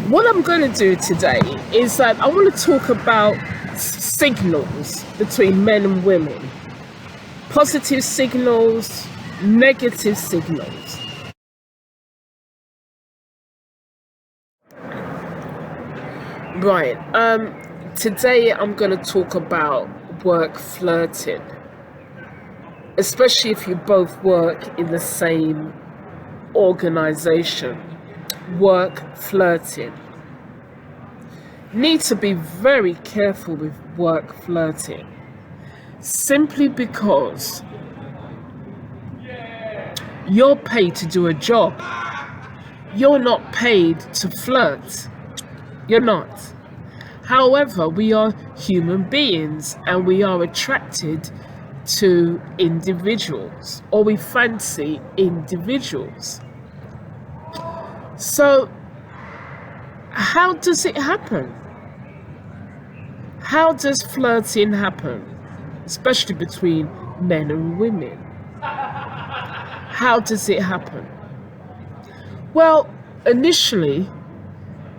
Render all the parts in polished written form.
What I'm going to do today is that I want to talk about signals between men and women. Positive signals, negative signals. Right. Today I'm going to talk about work flirting. Especially if you both work in the same organization. Work flirting. Need to be very careful with work flirting. Simply because you're paid to do a job. You're not paid to flirt. You're not. However, we are human beings and we are attracted to individuals, or we fancy individuals. So, how does it happen? How does flirting happen, especially between men and women? How does it happen? Well, initially,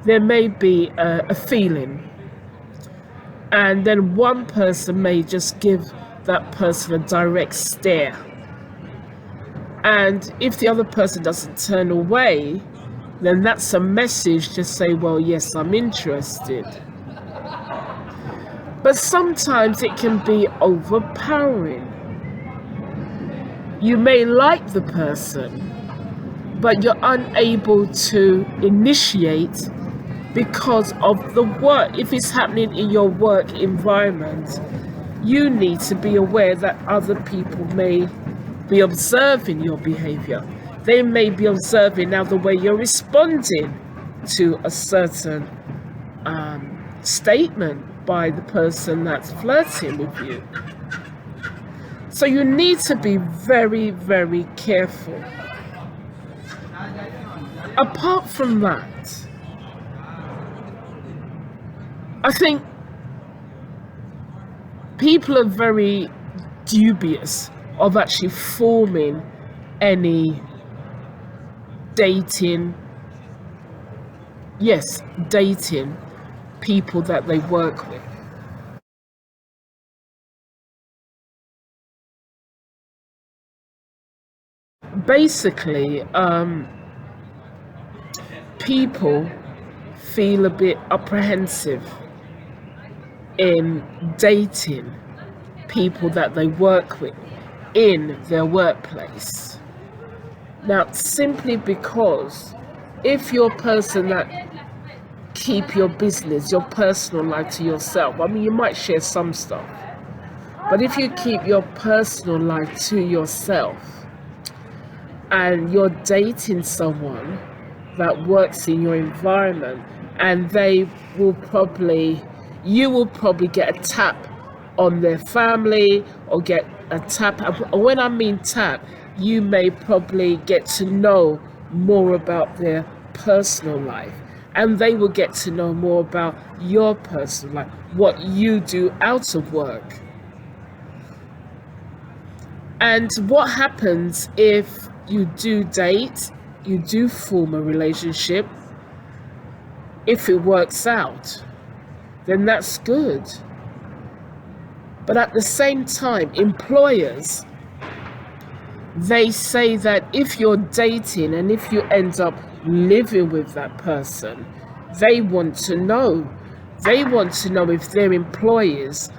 there may be a feeling, and then one person may just give that person a direct stare. And if the other person doesn't turn away, then that's a message to say, well, yes, I'm interested. But sometimes it can be overpowering. You may like the person, but you're unable to initiate because of the work. If it's happening in your work environment, you need to be aware that other people may be observing your behavior. They may be observing now the way you're responding to a certain statement by the person that's flirting with you. So you need to be very, very careful. Apart from that, I think people are very dubious of actually forming any dating people that they work with. Basically, people feel a bit apprehensive in dating people that they work with in their workplace. Now, simply because if you're a person that keep your business, your personal life to yourself, I mean, you might share some stuff, but if you keep your personal life to yourself and you're dating someone that works in your environment, and you will probably get a tap on their family or get a tap. When I mean tap, you may probably get to know more about their personal life, and they will get to know more about your personal life, what you do out of work. And what happens if you do date, you do form a relationship? If it works out, then that's good. But at the same time, employers, they say that if you're dating and if you end up living with that person, they want to know. They want to know if their employees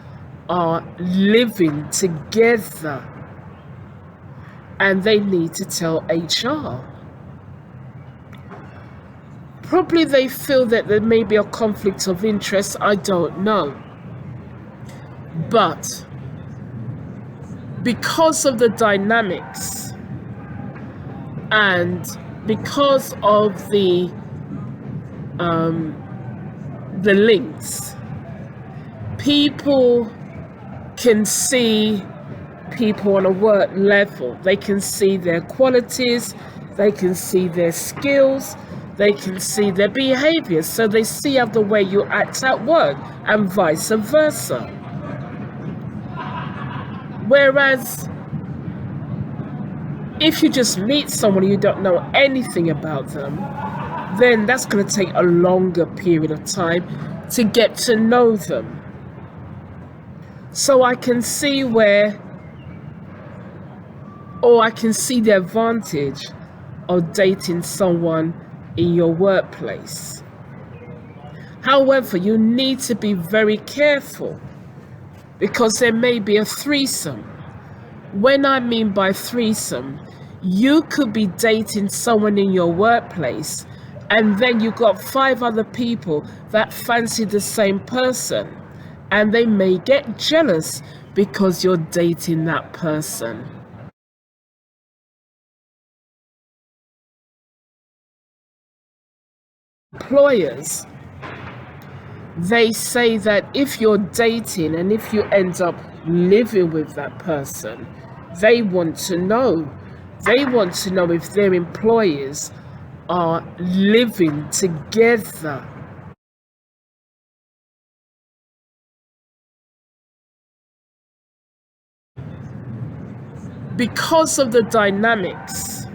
are living together. And they need to tell HR. Probably they feel that there may be a conflict of interest, I don't know. But because of the dynamics and because of the links, people can see people on a work level. They can see their qualities, they can see their skills, they can see their behaviors. So they see how the way you act at work and vice versa. Whereas if you just meet someone you don't know anything about them, then that's going to take a longer period of time to get to know them. So I can see I can see the advantage of dating someone in your workplace. However, you need to be very careful because there may be a threesome. When I mean by threesome, you could be dating someone in your workplace and then you've got 5 other people that fancy the same person, and they may get jealous because you're dating that person. Employers, they say that if you're dating and if you end up living with that person, they want to know. They want to know if their employees are living together. Because of the dynamics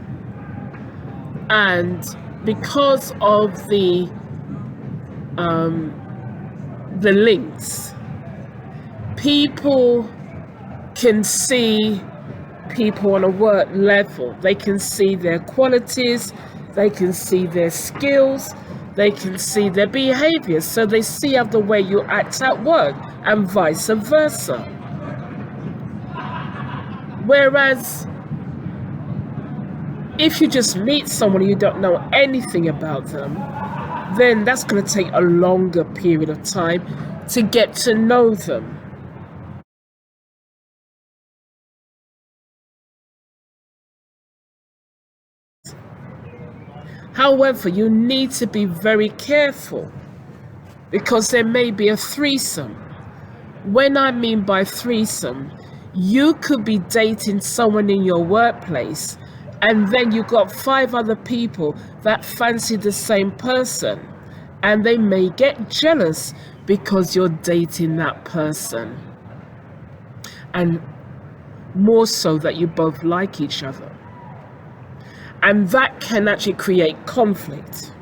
and because of the links, people can see people on a work level. They can see their qualities, they can see their skills, they can see their behaviors. So they see how the way you act at work and vice versa. Whereas if you just meet someone and you don't know anything about them, then that's going to take a longer period of time to get to know them. However, you need to be very careful because there may be a threesome. When I mean by threesome, you could be dating someone in your workplace and then you've got 5 other people that fancy the same person, and they may get jealous because you're dating that person, and more so that you both like each other, and that can actually create conflict.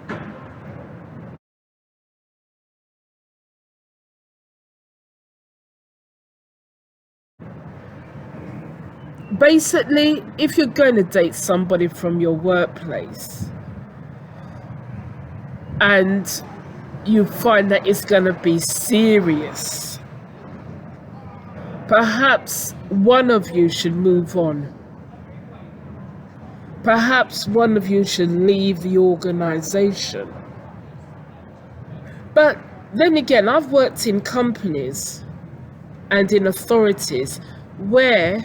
Basically, if you're going to date somebody from your workplace and you find that it's going to be serious, perhaps one of you should move on. Perhaps one of you should leave the organization. But then again, I've worked in companies and in authorities where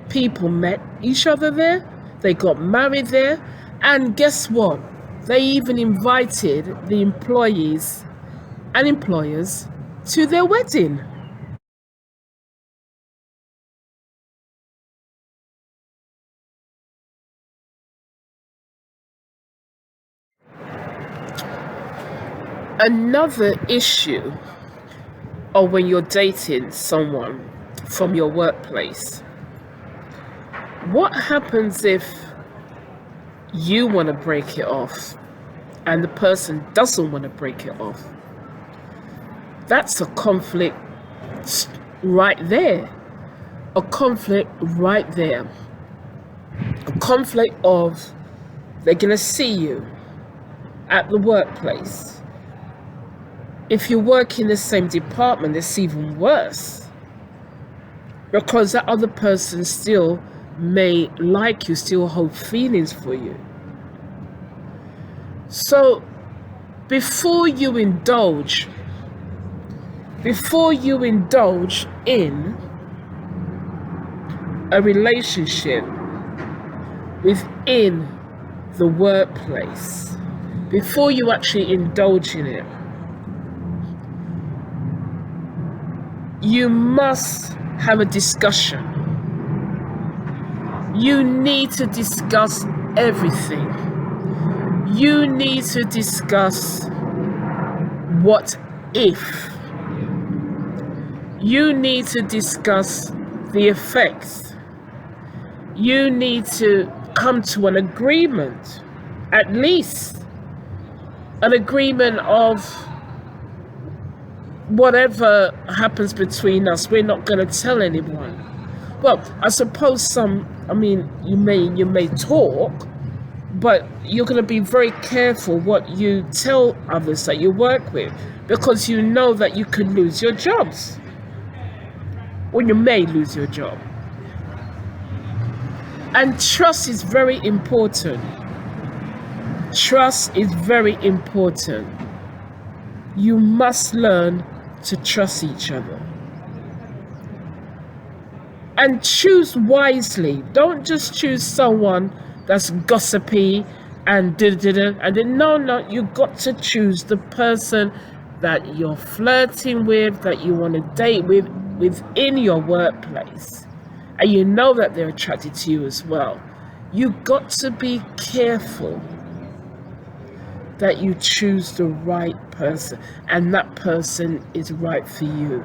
people met each other there, they got married there, and guess what? They even invited the employees and employers to their wedding. Another issue of when you're dating someone from your workplace, what happens if you want to break it off and the person doesn't want to break it off? That's a conflict right there. A conflict right there. A conflict of they're going to see you at the workplace. If you work in the same department, it's even worse, because that other person still may like you, still hold feelings for you. So before you indulge in a relationship within the workplace, before you actually indulge in it, you must have a discussion. You need to discuss everything. You need to discuss what if. You need to discuss the effects. You need to come to an agreement, at least. an agreement of whatever happens between us, we're not going to tell anyone. Well, I suppose you may talk, but you're going to be very careful what you tell others that you work with, because you know that you could lose your jobs, or you may lose your job. And trust is very important. Trust is very important. You must learn to trust each other. And choose wisely. Don't just choose someone that's gossipy and no, you've got to choose the person that you're flirting with, that you want to date with, within your workplace. And you know that they're attracted to you as well. You've got to be careful that you choose the right person, and that person is right for you.